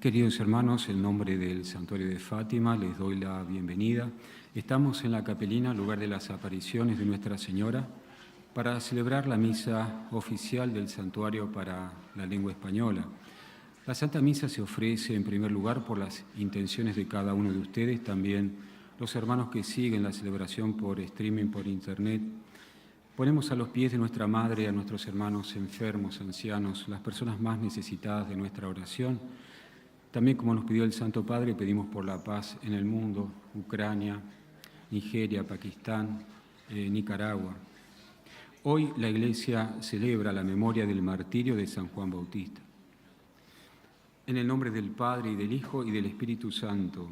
Queridos hermanos, en nombre del Santuario de Fátima les doy la bienvenida. Estamos en la capelina, lugar de las apariciones de Nuestra Señora, para celebrar la misa oficial del Santuario para la lengua española. La Santa Misa se ofrece en primer lugar por las intenciones de cada uno de ustedes, también los hermanos que siguen la celebración por streaming, por internet. Ponemos a los pies de nuestra Madre a nuestros hermanos enfermos, ancianos, las personas más necesitadas de nuestra oración. También, como nos pidió el Santo Padre, pedimos por la paz en el mundo, Ucrania, Nigeria, Pakistán, Nicaragua. Hoy la Iglesia celebra la memoria del martirio de San Juan Bautista. En el nombre del Padre, y del Hijo, y del Espíritu Santo.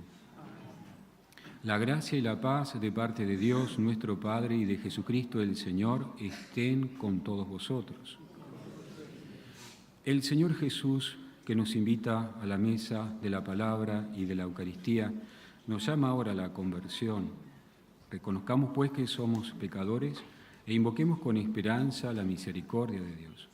La gracia y la paz de parte de Dios, nuestro Padre, y de Jesucristo el Señor, estén con todos vosotros. El Señor Jesús, que nos invita a la mesa de la palabra y de la Eucaristía, nos llama ahora a la conversión. Reconozcamos pues que somos pecadores e invoquemos con esperanza la misericordia de Dios.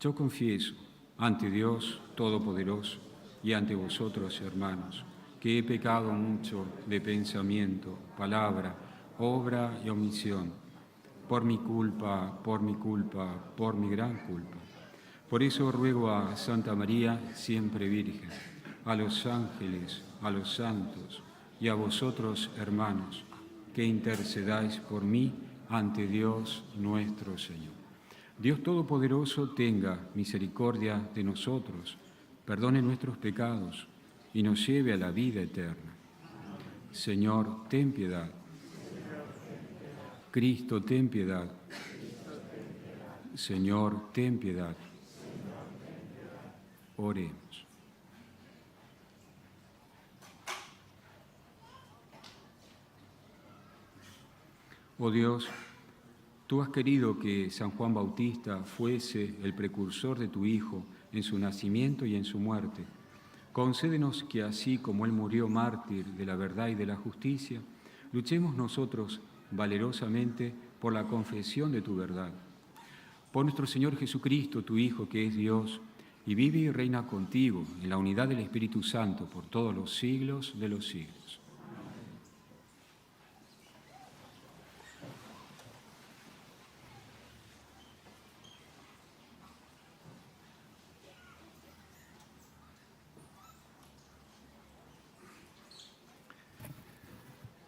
Yo confieso ante Dios Todopoderoso y ante vosotros, hermanos, que he pecado mucho de pensamiento, palabra, obra y omisión, por mi culpa, por mi gran culpa. Por eso ruego a Santa María, siempre Virgen, a los ángeles, a los santos y a vosotros, hermanos, que intercedáis por mí ante Dios nuestro Señor. Dios Todopoderoso tenga misericordia de nosotros, perdone nuestros pecados y nos lleve a la vida eterna. Señor, ten piedad. Cristo, ten piedad. Señor, ten piedad. Oremos. Oh Dios, tú has querido que San Juan Bautista fuese el precursor de tu Hijo en su nacimiento y en su muerte. Concédenos que así como él murió mártir de la verdad y de la justicia, luchemos nosotros valerosamente por la confesión de tu verdad. Por nuestro Señor Jesucristo, tu Hijo, que es Dios, y vive y reina contigo en la unidad del Espíritu Santo por todos los siglos de los siglos.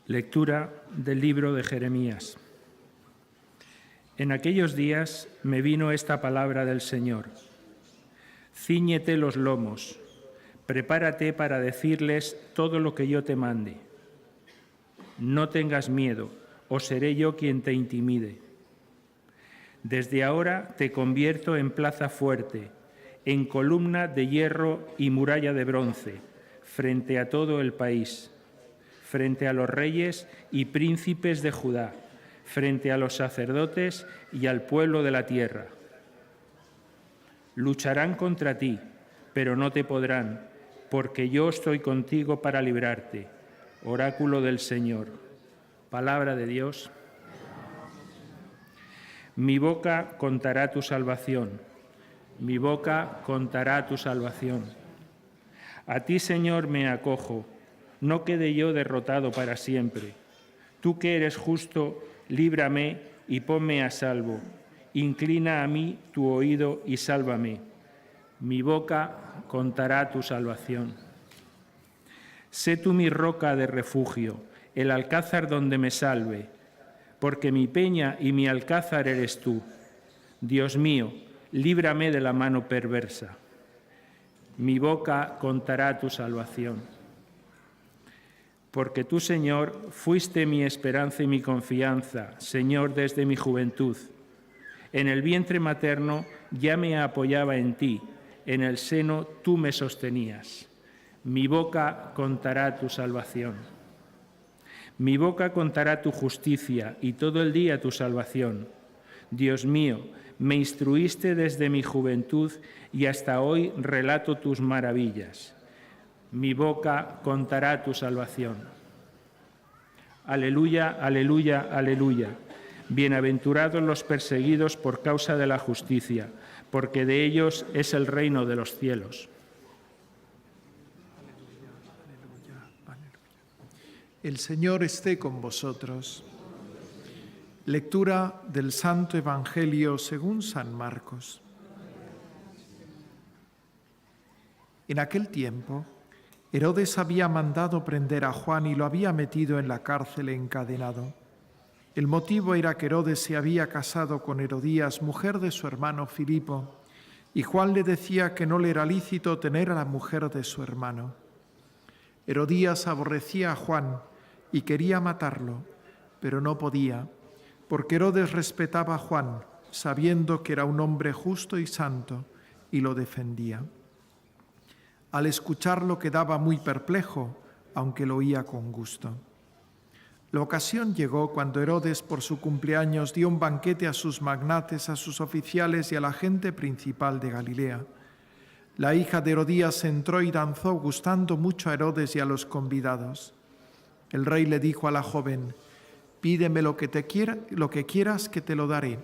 Lectura del libro de Jeremías. En aquellos días me vino esta palabra del Señor. Cíñete los lomos, prepárate para decirles todo lo que yo te mande. No tengas miedo, o seré yo quien te intimide. Desde ahora te convierto en plaza fuerte, en columna de hierro y muralla de bronce, frente a todo el país, frente a los reyes y príncipes de Judá, frente a los sacerdotes y al pueblo de la tierra. Lucharán contra ti, pero no te podrán, porque yo estoy contigo para librarte. Oráculo del Señor. Palabra de Dios. Mi boca contará tu salvación. Mi boca contará tu salvación. A ti, Señor, me acojo. No quede yo derrotado para siempre. Tú que eres justo, líbrame y ponme a salvo. Inclina a mí tu oído y sálvame. Mi boca contará tu salvación. Sé tú mi roca de refugio, el alcázar donde me salve, porque mi peña y mi alcázar eres tú. Dios mío, líbrame de la mano perversa. Mi boca contará tu salvación. Porque tú, Señor, fuiste mi esperanza y mi confianza, Señor, desde mi juventud. En el vientre materno ya me apoyaba en ti, en el seno tú me sostenías. Mi boca contará tu salvación. Mi boca contará tu justicia y todo el día tu salvación. Dios mío, me instruiste desde mi juventud y hasta hoy relato tus maravillas. Mi boca contará tu salvación. Aleluya, aleluya, aleluya. Bienaventurados los perseguidos por causa de la justicia, porque de ellos es el reino de los cielos. El Señor esté con vosotros. Lectura del Santo Evangelio según San Marcos. En aquel tiempo, Herodes había mandado prender a Juan y lo había metido en la cárcel encadenado. El motivo era que Herodes se había casado con Herodías, mujer de su hermano Filipo, y Juan le decía que no le era lícito tener a la mujer de su hermano. Herodías aborrecía a Juan y quería matarlo, pero no podía, porque Herodes respetaba a Juan, sabiendo que era un hombre justo y santo, y lo defendía. Al escucharlo quedaba muy perplejo, aunque lo oía con gusto. La ocasión llegó cuando Herodes, por su cumpleaños, dio un banquete a sus magnates, a sus oficiales y a la gente principal de Galilea. La hija de Herodías entró y danzó, gustando mucho a Herodes y a los convidados. El rey le dijo a la joven: «Pídeme lo que quieras que te lo daré».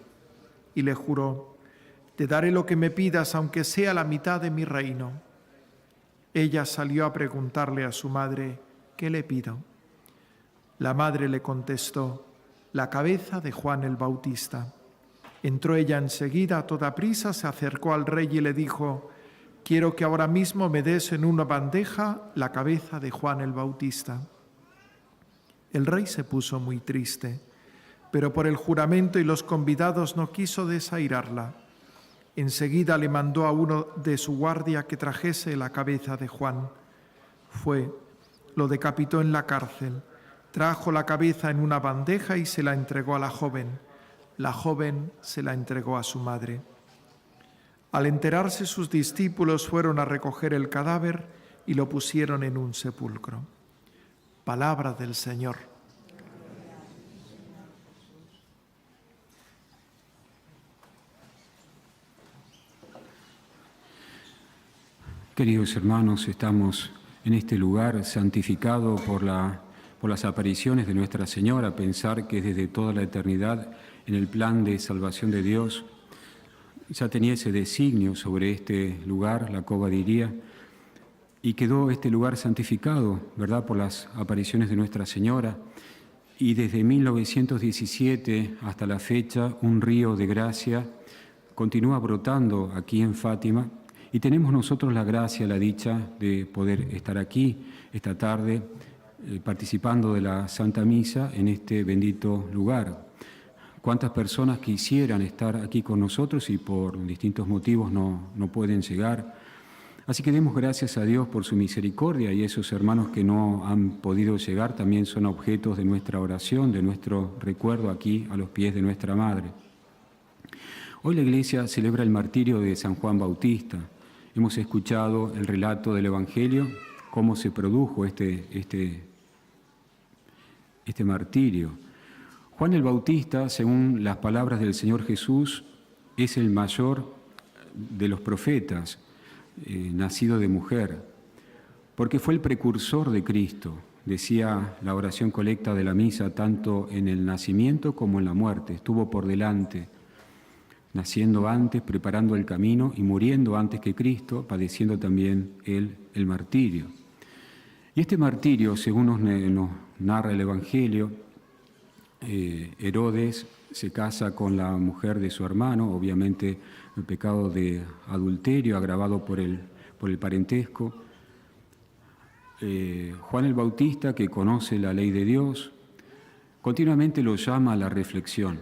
Y le juró: «Te daré lo que me pidas, aunque sea la mitad de mi reino». Ella salió a preguntarle a su madre: «¿Qué le pido?». La madre le contestó: «La cabeza de Juan el Bautista». Entró ella enseguida, a toda prisa, se acercó al rey y le dijo: «Quiero que ahora mismo me des en una bandeja la cabeza de Juan el Bautista». El rey se puso muy triste, pero por el juramento y los convidados no quiso desairarla. Enseguida le mandó a uno de su guardia que trajese la cabeza de Juan. Fue, lo decapitó en la cárcel, trajo la cabeza en una bandeja y se la entregó a la joven. La joven se la entregó a su madre. Al enterarse, sus discípulos fueron a recoger el cadáver y lo pusieron en un sepulcro. Palabra del Señor. Queridos hermanos, estamos en este lugar santificado por las apariciones de Nuestra Señora. Pensar que desde toda la eternidad, en el plan de salvación de Dios, ya tenía ese designio sobre este lugar, la Cova de Iría, y quedó este lugar santificado, ¿verdad?, por las apariciones de Nuestra Señora. Y desde 1917 hasta la fecha, un río de gracia continúa brotando aquí en Fátima. Y tenemos nosotros la gracia, la dicha de poder estar aquí esta tarde participando de la Santa Misa en este bendito lugar. ¿Cuántas personas quisieran estar aquí con nosotros y por distintos motivos no pueden llegar? Así que demos gracias a Dios por su misericordia, y esos hermanos que no han podido llegar también son objetos de nuestra oración, de nuestro recuerdo aquí a los pies de nuestra Madre. Hoy la Iglesia celebra el martirio de San Juan Bautista. Hemos escuchado el relato del Evangelio, cómo se produjo este martirio. Juan el Bautista, según las palabras del Señor Jesús, es el mayor de los profetas, nacido de mujer, porque fue el precursor de Cristo. Decía la oración colecta de la misa, tanto en el nacimiento como en la muerte, estuvo por delante, naciendo antes, preparando el camino y muriendo antes que Cristo, padeciendo también él el martirio. Y este martirio, según nos narra el Evangelio, Herodes se casa con la mujer de su hermano, obviamente el pecado de adulterio agravado por el parentesco. Juan el Bautista, que conoce la ley de Dios, continuamente lo llama a la reflexión.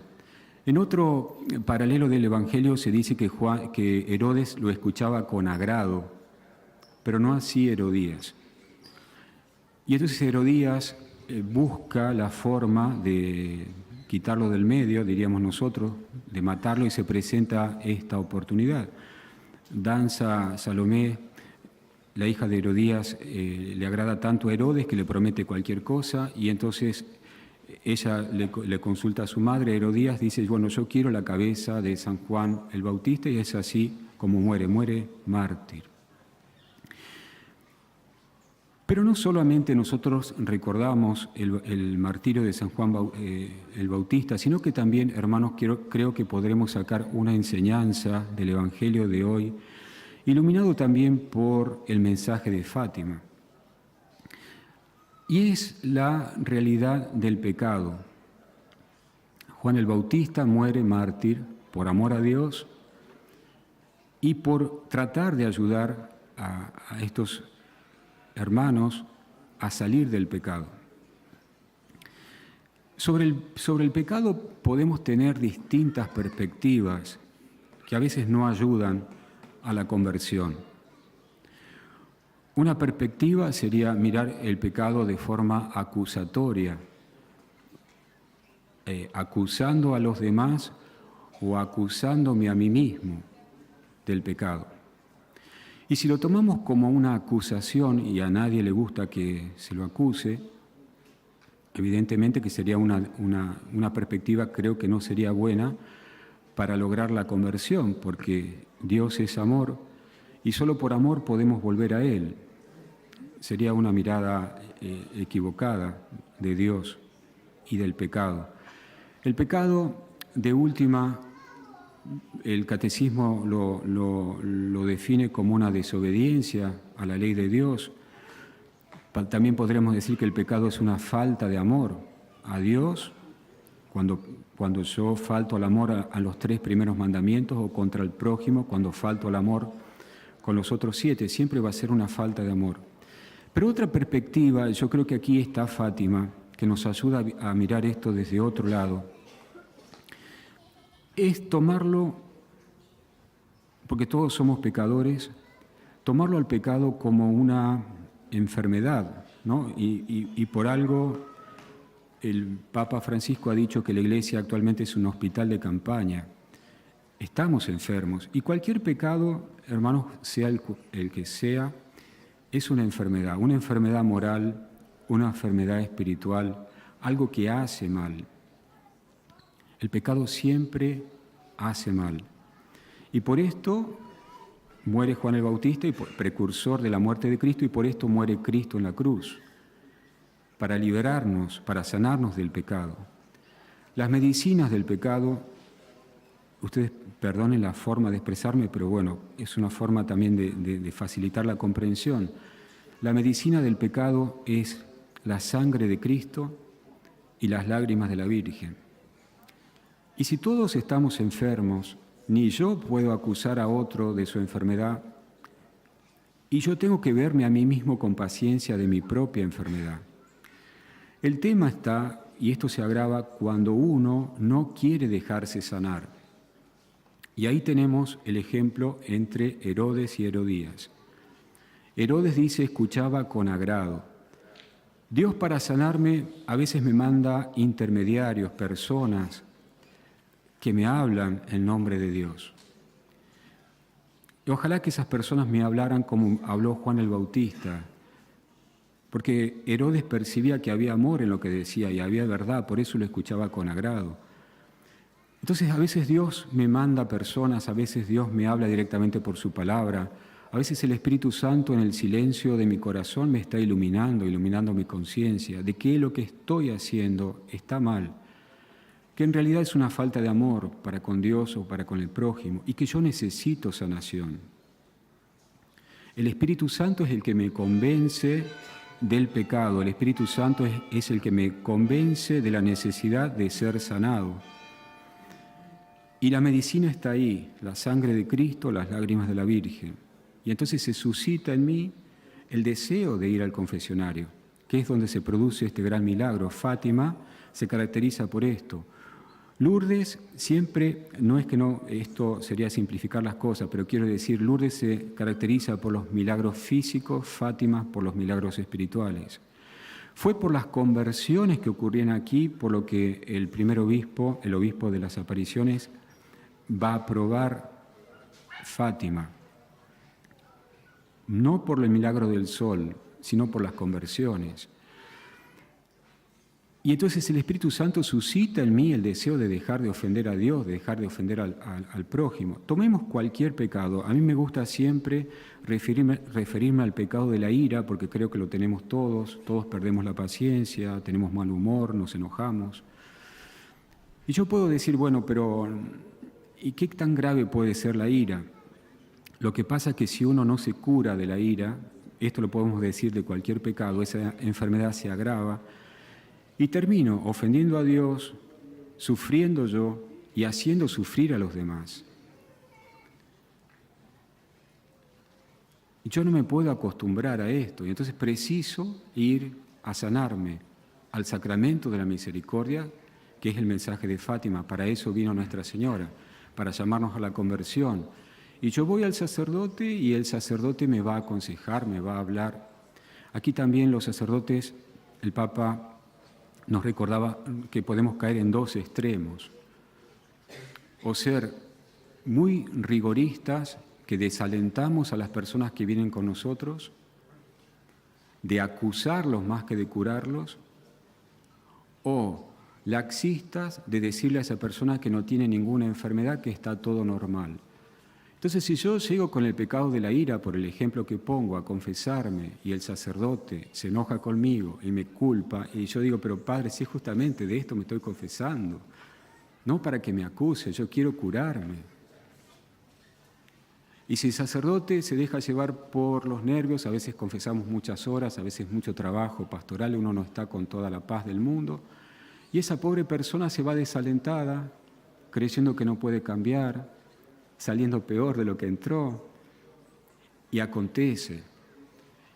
En otro paralelo del Evangelio se dice que Herodes lo escuchaba con agrado, pero no así Herodías. Y entonces Herodías busca la forma de quitarlo del medio, diríamos nosotros, de matarlo, y se presenta esta oportunidad. Danza Salomé, la hija de Herodías, le agrada tanto a Herodes que le promete cualquier cosa, y entonces ella le consulta a su madre. Herodías dice: bueno, yo quiero la cabeza de San Juan el Bautista, y es así como muere mártir. Pero no solamente nosotros recordamos el martirio de San Juan el Bautista, sino que también, hermanos, creo que podremos sacar una enseñanza del Evangelio de hoy, iluminado también por el mensaje de Fátima. Y es la realidad del pecado. Juan el Bautista muere mártir por amor a Dios y por tratar de ayudar a estos hermanos a salir del pecado. Sobre el pecado podemos tener distintas perspectivas que a veces no ayudan a la conversión. Una perspectiva sería mirar el pecado de forma acusatoria, acusando a los demás o acusándome a mí mismo del pecado. Y si lo tomamos como una acusación y a nadie le gusta que se lo acuse, evidentemente que sería una perspectiva, creo que no sería buena para lograr la conversión, porque Dios es amor y solo por amor podemos volver a Él. Sería una mirada equivocada de Dios y del pecado. El pecado, de última, el catecismo lo define como una desobediencia a la ley de Dios. También podremos decir que el pecado es una falta de amor a Dios, cuando yo falto al amor a los 3 primeros mandamientos, o contra el prójimo, cuando falto al amor con los otros 7, siempre va a ser una falta de amor. Pero otra perspectiva, yo creo que aquí está Fátima, que nos ayuda a mirar esto desde otro lado, es tomarlo, porque todos somos pecadores, tomarlo al pecado como una enfermedad, ¿no? Y por algo el Papa Francisco ha dicho que la Iglesia actualmente es un hospital de campaña. Estamos enfermos y cualquier pecado, hermanos, sea el que sea, es una enfermedad moral, una enfermedad espiritual, algo que hace mal. El pecado siempre hace mal. Y por esto muere Juan el Bautista, precursor de la muerte de Cristo, y por esto muere Cristo en la cruz, para liberarnos, para sanarnos del pecado. Las medicinas del pecado, ustedes perdonen la forma de expresarme, pero bueno, es una forma también de facilitar la comprensión. La medicina del pecado es la sangre de Cristo y las lágrimas de la Virgen. Y si todos estamos enfermos, ni yo puedo acusar a otro de su enfermedad, y yo tengo que verme a mí mismo con paciencia de mi propia enfermedad. El tema está, y esto se agrava, cuando uno no quiere dejarse sanar. Y ahí tenemos el ejemplo entre Herodes y Herodías. Herodes dice, escuchaba con agrado. Dios, para sanarme a veces me manda intermediarios, personas que me hablan en nombre de Dios. Y ojalá que esas personas me hablaran como habló Juan el Bautista, porque Herodes percibía que había amor en lo que decía y había verdad, por eso lo escuchaba con agrado. Entonces a veces Dios me manda personas, a veces Dios me habla directamente por su palabra, a veces el Espíritu Santo en el silencio de mi corazón me está iluminando mi conciencia de que lo que estoy haciendo está mal, que en realidad es una falta de amor para con Dios o para con el prójimo y que yo necesito sanación. El Espíritu Santo es el que me convence del pecado, el Espíritu Santo es el que me convence de la necesidad de ser sanado. Y la medicina está ahí, la sangre de Cristo, las lágrimas de la Virgen. Y entonces se suscita en mí el deseo de ir al confesionario, que es donde se produce este gran milagro. Fátima se caracteriza por esto. Lourdes siempre, no es que no, esto sería simplificar las cosas, pero quiero decir, Lourdes se caracteriza por los milagros físicos, Fátima por los milagros espirituales. Fue por las conversiones que ocurrían aquí, por lo que el primer obispo, el obispo de las apariciones, va a aprobar Fátima. No por el milagro del sol, sino por las conversiones. Y entonces el Espíritu Santo suscita en mí el deseo de dejar de ofender a Dios, de dejar de ofender al prójimo. Tomemos cualquier pecado. A mí me gusta siempre referirme al pecado de la ira, porque creo que lo tenemos todos perdemos la paciencia, tenemos mal humor, nos enojamos. Y yo puedo decir, bueno, pero ¿y qué tan grave puede ser la ira? Lo que pasa es que si uno no se cura de la ira, esto lo podemos decir de cualquier pecado, esa enfermedad se agrava, y termino ofendiendo a Dios, sufriendo yo y haciendo sufrir a los demás. Yo no me puedo acostumbrar a esto, y entonces preciso ir a sanarme al sacramento de la misericordia, que es el mensaje de Fátima. Para eso vino Nuestra Señora, para llamarnos a la conversión. Y yo voy al sacerdote y el sacerdote me va a aconsejar, me va a hablar. Aquí también los sacerdotes, el Papa nos recordaba que podemos caer en dos extremos, o ser muy rigoristas, que desalentamos a las personas que vienen con nosotros, de acusarlos más que de curarlos, o laxistas, de decirle a esa persona que no tiene ninguna enfermedad, que está todo normal. Entonces, si yo llego con el pecado de la ira, por el ejemplo que pongo, a confesarme, y el sacerdote se enoja conmigo y me culpa, y yo digo, pero Padre, si justamente de esto me estoy confesando, no para que me acuse, yo quiero curarme. Y si el sacerdote se deja llevar por los nervios, a veces confesamos muchas horas, a veces mucho trabajo pastoral, uno no está con toda la paz del mundo, y esa pobre persona se va desalentada, creyendo que no puede cambiar, saliendo peor de lo que entró, y acontece.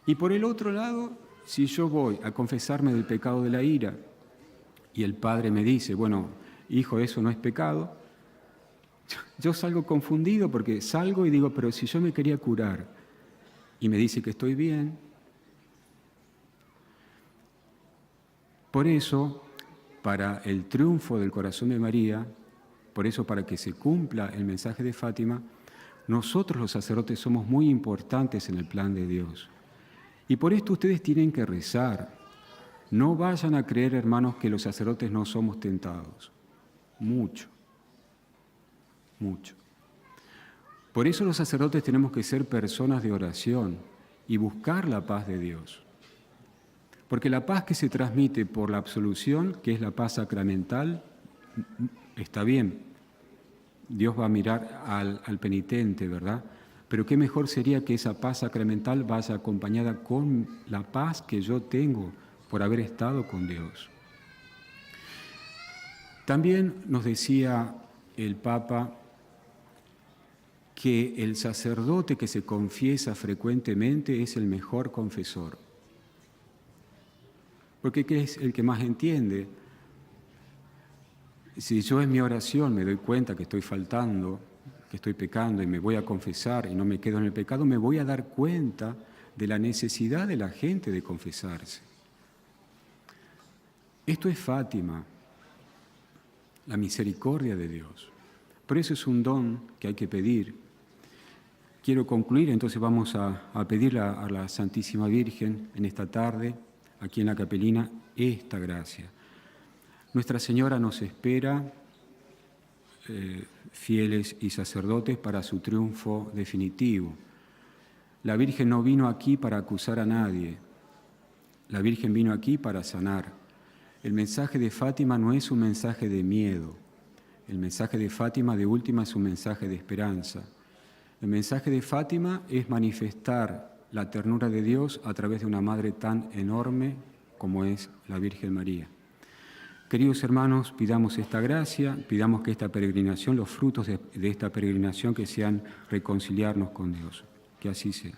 Y por el otro lado, si yo voy a confesarme del pecado de la ira, y el Padre me dice, bueno, hijo, eso no es pecado, yo salgo confundido porque salgo y digo, pero si yo me quería curar, y me dice que estoy bien. Por eso, para el triunfo del corazón de María, por eso, para que se cumpla el mensaje de Fátima, nosotros los sacerdotes somos muy importantes en el plan de Dios. Y por esto ustedes tienen que rezar. No vayan a creer, hermanos, que los sacerdotes no somos tentados. Mucho. Por eso los sacerdotes tenemos que ser personas de oración y buscar la paz de Dios. Porque la paz que se transmite por la absolución, que es la paz sacramental, está bien, Dios va a mirar al penitente, ¿verdad? Pero qué mejor sería que esa paz sacramental vaya acompañada con la paz que yo tengo por haber estado con Dios. También nos decía el Papa que el sacerdote que se confiesa frecuentemente es el mejor confesor. Porque ¿qué es el que más entiende? Si yo en mi oración me doy cuenta que estoy faltando, que estoy pecando y me voy a confesar y no me quedo en el pecado, me voy a dar cuenta de la necesidad de la gente de confesarse. Esto es Fátima, la misericordia de Dios. Por eso es un don que hay que pedir. Quiero concluir, entonces vamos a pedir a la Santísima Virgen en esta tarde, aquí en la capelina, esta gracia. Nuestra Señora nos espera, fieles y sacerdotes, para su triunfo definitivo. La Virgen no vino aquí para acusar a nadie. La Virgen vino aquí para sanar. El mensaje de Fátima no es un mensaje de miedo. El mensaje de Fátima, de última, es un mensaje de esperanza. El mensaje de Fátima es manifestar la ternura de Dios a través de una madre tan enorme como es la Virgen María. Queridos hermanos, pidamos esta gracia, pidamos que esta peregrinación, los frutos de esta peregrinación, que sean reconciliarnos con Dios. Que así sea.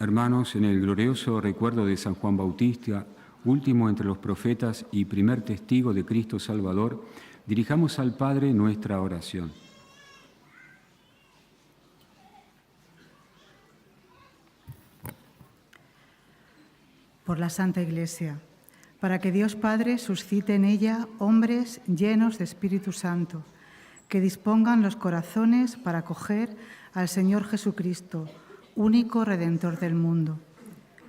Hermanos, en el glorioso recuerdo de San Juan Bautista, último entre los profetas y primer testigo de Cristo Salvador, dirijamos al Padre nuestra oración. Por la Santa Iglesia, para que Dios Padre suscite en ella hombres llenos de Espíritu Santo, que dispongan los corazones para acoger al Señor Jesucristo, único Redentor del mundo.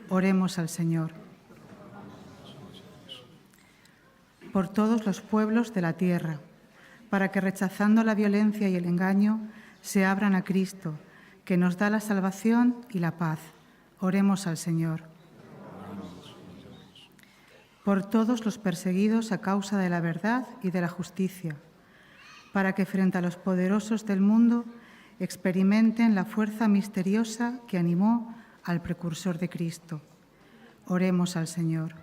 Oremos al Señor. Por todos los pueblos de la tierra, para que rechazando la violencia y el engaño, se abran a Cristo, que nos da la salvación y la paz. Oremos al Señor. Por todos los perseguidos a causa de la verdad y de la justicia, para que frente a los poderosos del mundo experimenten la fuerza misteriosa que animó al precursor de Cristo. Oremos al Señor.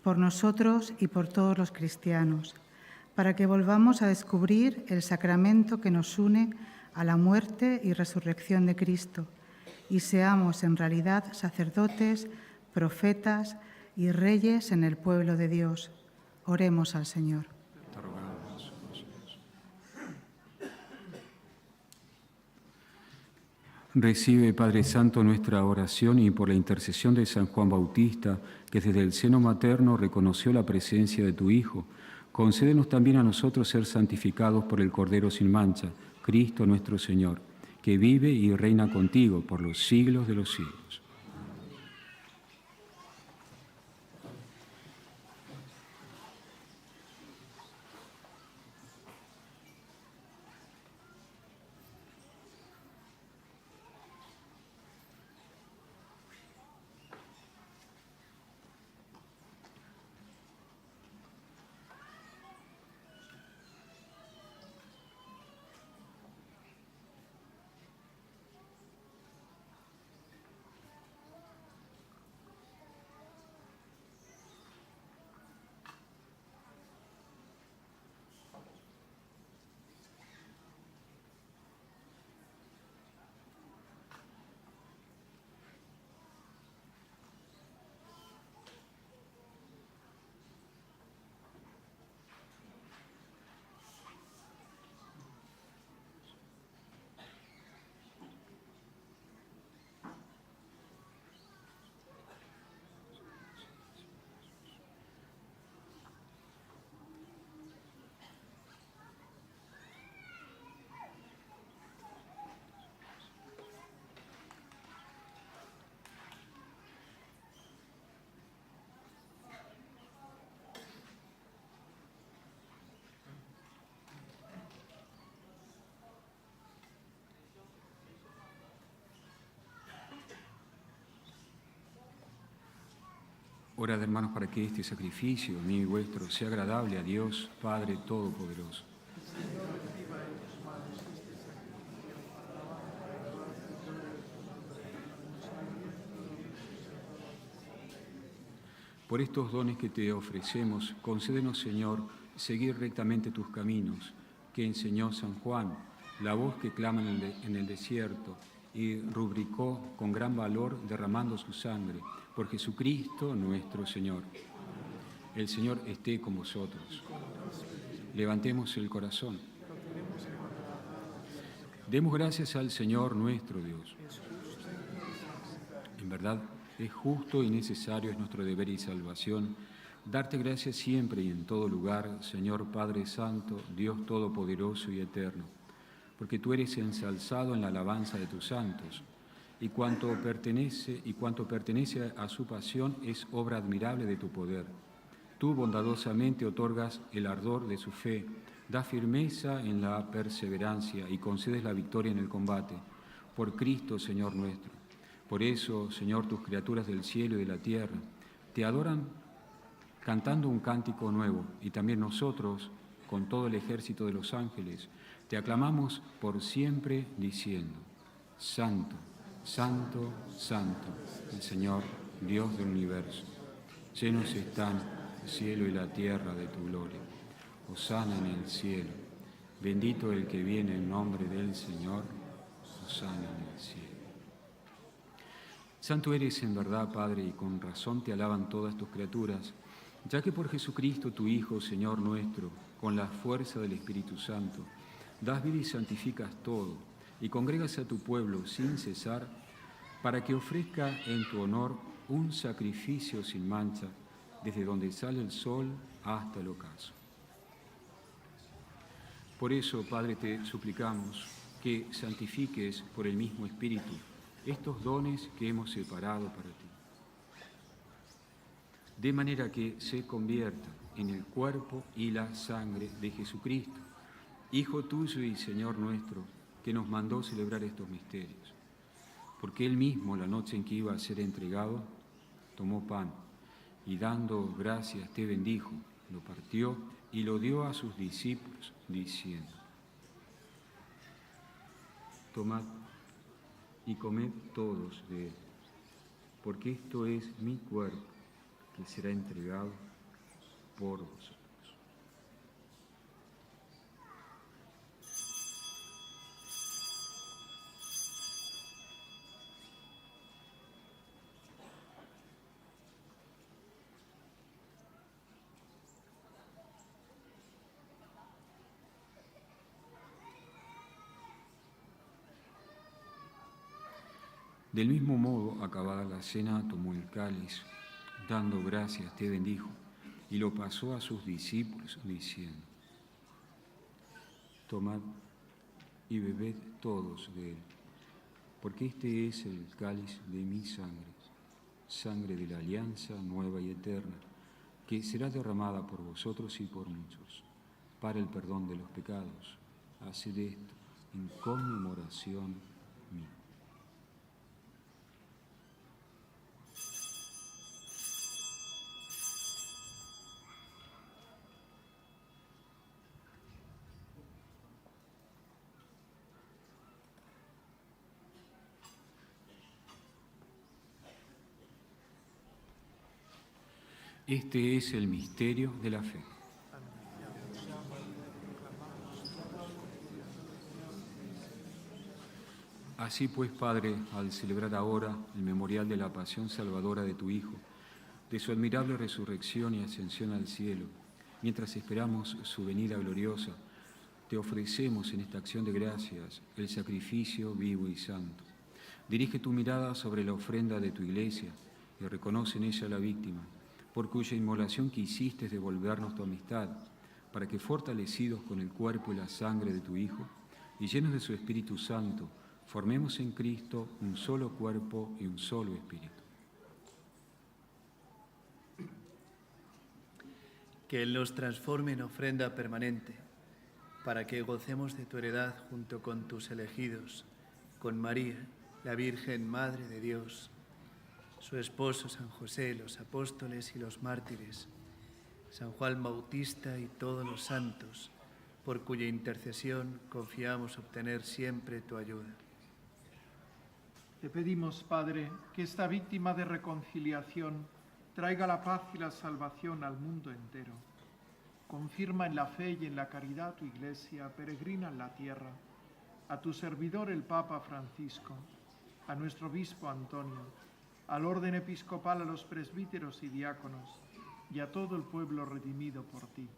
Por nosotros y por todos los cristianos, para que volvamos a descubrir el sacramento que nos une a la muerte y resurrección de Cristo y seamos en realidad sacerdotes, profetas y reyes en el pueblo de Dios. Oremos al Señor. Recibe, Padre Santo, nuestra oración y por la intercesión de San Juan Bautista, que desde el seno materno reconoció la presencia de tu Hijo, concédenos también a nosotros ser santificados por el Cordero sin mancha, Cristo nuestro Señor, que vive y reina contigo por los siglos de los siglos. Orad, hermanos, para que este sacrificio mío y vuestro sea agradable a Dios, Padre Todopoderoso. Por estos dones que te ofrecemos, concédenos, Señor, seguir rectamente tus caminos, que enseñó San Juan, la voz que clama en el desierto, y rubricó con gran valor derramando su sangre, por Jesucristo nuestro Señor. El Señor esté con vosotros. Levantemos el corazón. Demos gracias al Señor nuestro Dios. En verdad, es justo y necesario, es nuestro deber y salvación, darte gracias siempre y en todo lugar, Señor Padre Santo, Dios Todopoderoso y Eterno, porque tú eres ensalzado en la alabanza de tus santos, y cuanto pertenece a su pasión es obra admirable de tu poder. Tú bondadosamente otorgas el ardor de su fe, das firmeza en la perseverancia y concedes la victoria en el combate. Por Cristo, Señor nuestro. Por eso, Señor, tus criaturas del cielo y de la tierra te adoran cantando un cántico nuevo, y también nosotros, con todo el ejército de los ángeles, te aclamamos por siempre diciendo: Santo, Santo, Santo, el Señor, Dios del universo. Llenos están el cielo y la tierra de tu gloria. Hosana en el cielo. Bendito el que viene en nombre del Señor. Hosana en el cielo. Santo eres en verdad, Padre, y con razón te alaban todas tus criaturas, ya que por Jesucristo, tu Hijo, Señor nuestro, con la fuerza del Espíritu Santo, das vida y santificas todo, y congregas a tu pueblo sin cesar, para que ofrezca en tu honor un sacrificio sin mancha, desde donde sale el sol hasta el ocaso. Por eso, Padre, te suplicamos que santifiques por el mismo Espíritu estos dones que hemos separado para ti, de manera que se convierta en el cuerpo y la sangre de Jesucristo, Hijo tuyo y Señor nuestro, que nos mandó celebrar estos misterios. Porque Él mismo, la noche en que iba a ser entregado, tomó pan y dando gracias te bendijo, lo partió y lo dio a sus discípulos, diciendo: tomad y comed todos de él, porque esto es mi cuerpo, que será entregado por vosotros. Del mismo modo, acabada la cena, tomó el cáliz, dando gracias, te bendijo, y lo pasó a sus discípulos, diciendo: tomad y bebed todos de él, porque este es el cáliz de mi sangre, sangre de la alianza nueva y eterna, que será derramada por vosotros y por muchos, para el perdón de los pecados. Haced esto en conmemoración mía. Este es el misterio de la fe. Así pues, Padre, al celebrar ahora el memorial de la pasión salvadora de tu Hijo, de su admirable resurrección y ascensión al cielo, mientras esperamos su venida gloriosa, te ofrecemos en esta acción de gracias el sacrificio vivo y santo. Dirige tu mirada sobre la ofrenda de tu Iglesia y reconoce en ella la víctima, por cuya inmolación quisiste devolvernos tu amistad, para que, fortalecidos con el cuerpo y la sangre de tu Hijo, y llenos de su Espíritu Santo, formemos en Cristo un solo cuerpo y un solo Espíritu. Que Él nos transforme en ofrenda permanente, para que gocemos de tu heredad junto con tus elegidos, con María, la Virgen Madre de Dios, su esposo San José, los apóstoles y los mártires, San Juan Bautista y todos los santos, por cuya intercesión confiamos obtener siempre tu ayuda. Te pedimos, Padre, que esta víctima de reconciliación traiga la paz y la salvación al mundo entero. Confirma en la fe y en la caridad tu Iglesia peregrina en la tierra, a tu servidor el Papa Francisco, a nuestro obispo Antonio, al orden episcopal, a los presbíteros y diáconos, y a todo el pueblo redimido por ti.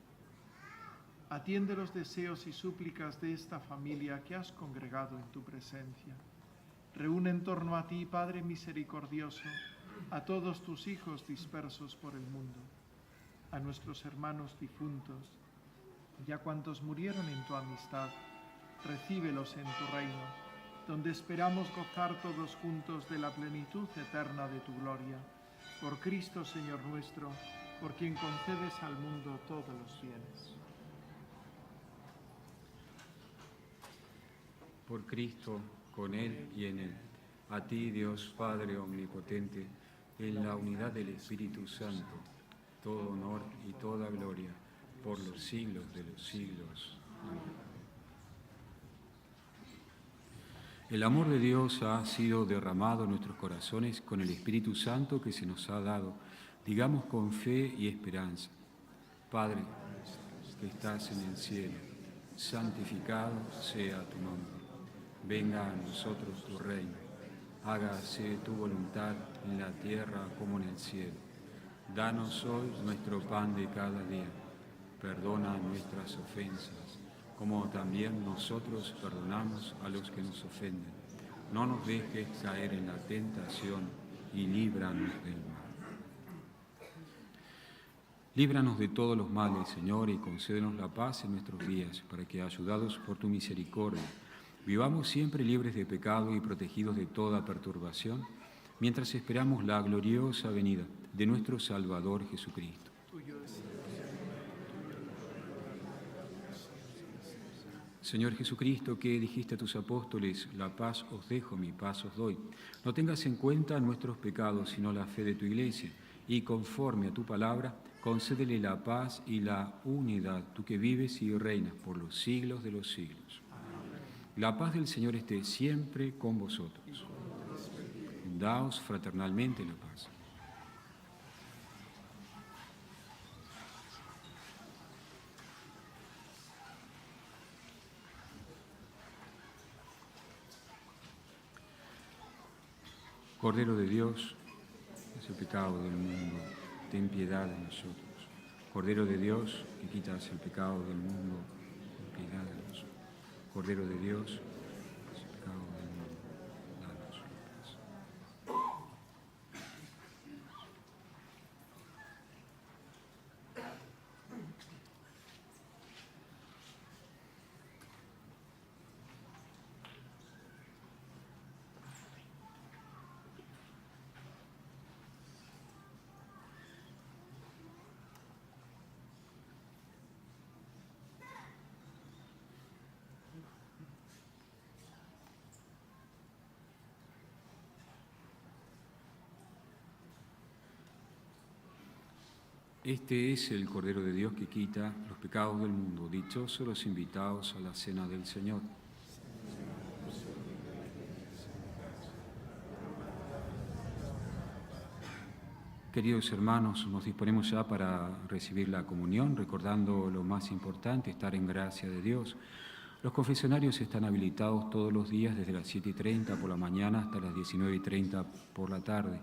Atiende los deseos y súplicas de esta familia que has congregado en tu presencia. Reúne en torno a ti, Padre misericordioso, a todos tus hijos dispersos por el mundo, a nuestros hermanos difuntos y a cuantos murieron en tu amistad. Recíbelos en tu reino, donde esperamos gozar todos juntos de la plenitud eterna de tu gloria. Por Cristo, Señor nuestro, por quien concedes al mundo todos los bienes. Por Cristo, con Él y en Él, a ti, Dios Padre omnipotente, en la unidad del Espíritu Santo, todo honor y toda gloria, por los siglos de los siglos. Amén. El amor de Dios ha sido derramado en nuestros corazones con el Espíritu Santo que se nos ha dado. Digamos con fe y esperanza: Padre, que estás en el cielo, santificado sea tu nombre. Venga a nosotros tu reino. hágase tu voluntad en la tierra como en el cielo. Danos hoy nuestro pan de cada día. Perdona nuestras ofensas, como también nosotros perdonamos a los que nos ofenden. No nos dejes caer en la tentación y líbranos del mal. Líbranos de todos los males, Señor, y concédenos la paz en nuestros días, para que, ayudados por tu misericordia, vivamos siempre libres de pecado y protegidos de toda perturbación, mientras esperamos la gloriosa venida de nuestro Salvador Jesucristo. Señor Jesucristo, que dijiste a tus apóstoles, la paz os dejo, mi paz os doy. No tengas en cuenta nuestros pecados, sino la fe de tu Iglesia, y conforme a tu palabra, concédele la paz y la unidad, tú que vives y reinas por los siglos de los siglos. La paz del Señor esté siempre con vosotros. Daos fraternalmente la paz. Cordero de Dios, es el pecado del mundo, ten piedad de nosotros. Cordero de Dios, que quitas el pecado del mundo, ten piedad de nosotros. Cordero de Dios, es el pecado del mundo, danos la paz. Este es el Cordero de Dios que quita los pecados del mundo. Dichosos los invitados a la cena del Señor. Queridos hermanos, nos disponemos ya para recibir la comunión, recordando lo más importante, estar en gracia de Dios. Los confesionarios están habilitados todos los días desde las 7:30 por la mañana hasta las 19:30 por la tarde.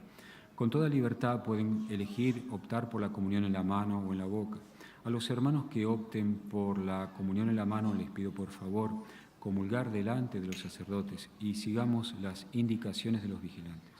Con toda libertad pueden elegir optar por la comunión en la mano o en la boca. A los hermanos que opten por la comunión en la mano les pido por favor comulgar delante de los sacerdotes y sigamos las indicaciones de los vigilantes.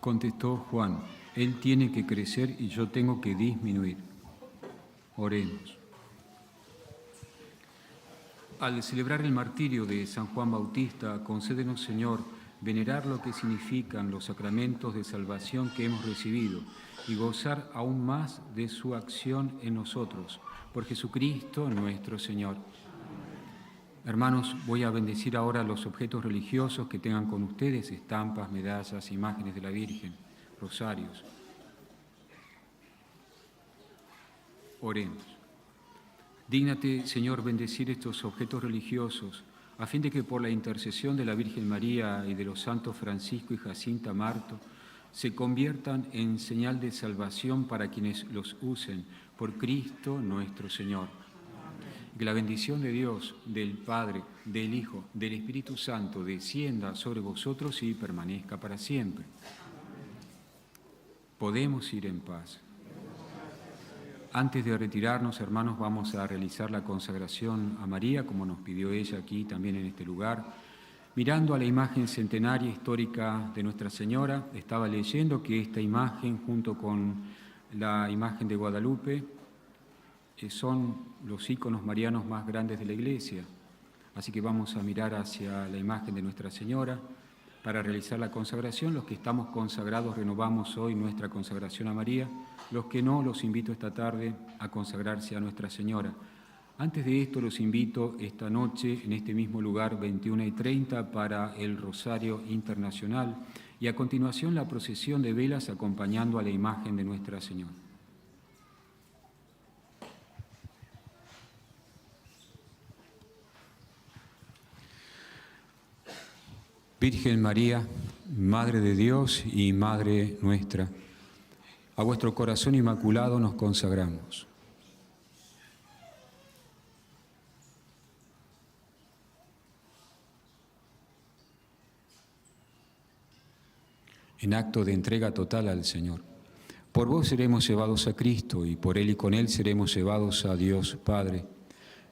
Contestó Juan: Él tiene que crecer y yo tengo que disminuir. Oremos. Al celebrar el martirio de San Juan Bautista, concédenos, Señor, venerar lo que significan los sacramentos de salvación que hemos recibido y gozar aún más de su acción en nosotros. Por Jesucristo nuestro Señor. Hermanos, voy a bendecir ahora los objetos religiosos que tengan con ustedes: estampas, medallas, imágenes de la Virgen, rosarios. Oremos. Dígnate, Señor, bendecir estos objetos religiosos, a fin de que por la intercesión de la Virgen María y de los santos Francisco y Jacinta Marto, se conviertan en señal de salvación para quienes los usen, por Cristo nuestro Señor. Que la bendición de Dios, del Padre, del Hijo, del Espíritu Santo, descienda sobre vosotros y permanezca para siempre. Podemos ir en paz. Antes de retirarnos, hermanos, vamos a realizar la consagración a María, como nos pidió ella aquí también en este lugar. Mirando a la imagen centenaria histórica de Nuestra Señora, estaba leyendo que esta imagen, junto con la imagen de Guadalupe, son los íconos marianos más grandes de la Iglesia. Así que vamos a mirar hacia la imagen de Nuestra Señora para realizar la consagración. Los que estamos consagrados renovamos hoy nuestra consagración a María. Los que no, los invito esta tarde a consagrarse a Nuestra Señora. Antes de esto, los invito esta noche, en este mismo lugar, 21:30, para el Rosario Internacional y a continuación la procesión de velas acompañando a la imagen de Nuestra Señora. Virgen María, Madre de Dios y Madre nuestra, a vuestro corazón inmaculado nos consagramos. En acto de entrega total al Señor. Por vos seremos llevados a Cristo y por Él y con Él seremos llevados a Dios Padre.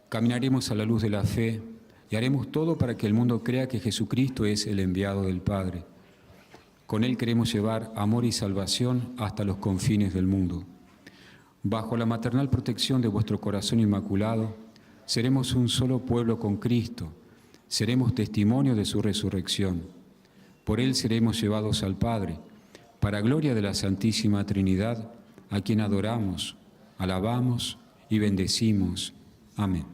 Caminaremos a la luz de la fe y haremos todo para que el mundo crea que Jesucristo es el enviado del Padre. Con Él queremos llevar amor y salvación hasta los confines del mundo. Bajo la maternal protección de vuestro corazón inmaculado, seremos un solo pueblo con Cristo, seremos testimonio de su resurrección. Por Él seremos llevados al Padre, para gloria de la Santísima Trinidad, a quien adoramos, alabamos y bendecimos. Amén.